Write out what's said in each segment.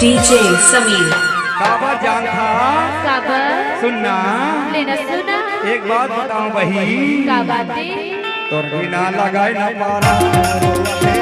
DJ Sameer काबा जान था काबा सुनना लेना सुना एक बात बताऊं बही का बातें तोर बिना लगाए न पारा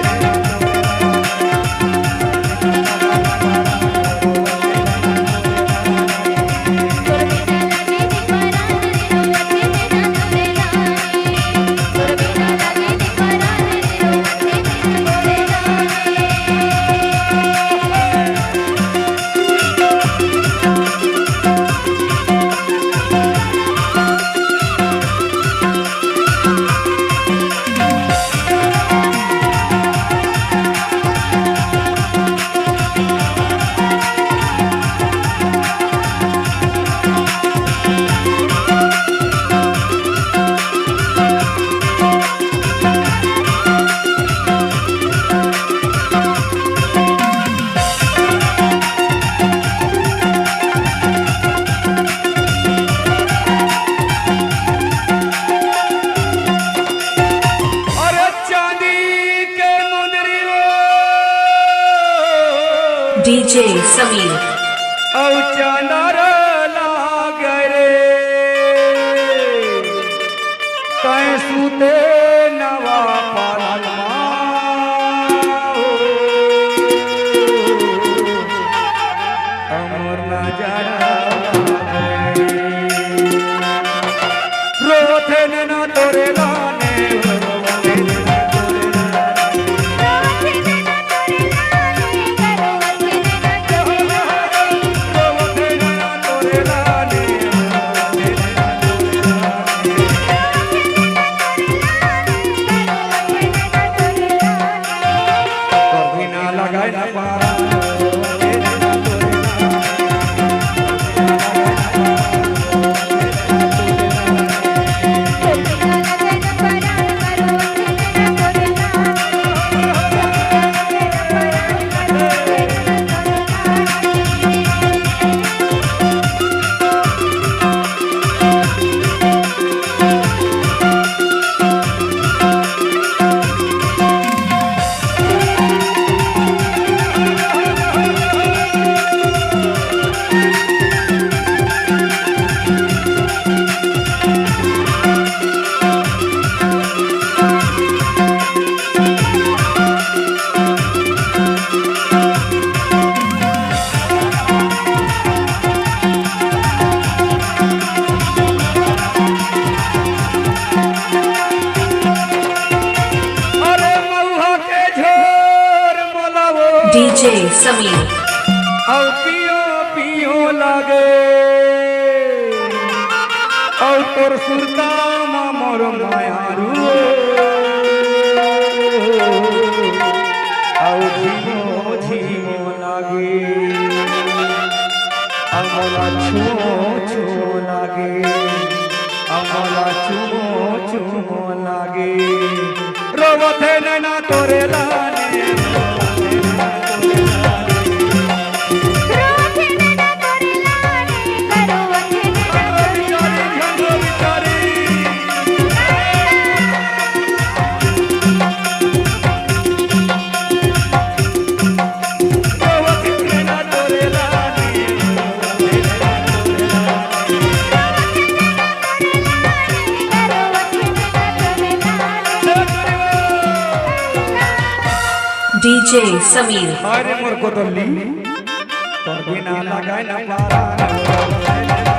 डीजे समीर चंदर लागरे तय सुते नवा पालमा अमर नजारा रोथे न तोरे गाने डीजे समीर और पियो पियो लागे और तोर सुरता मोर मायारू और झीमो झीमो लागे अमला छुमो छुमो लागे अमला चुमो चुमो लागे रोवथे नैना तोरे लाने डीजे समीर अरे मोर को तो ली तोर बिना लगाए न पारा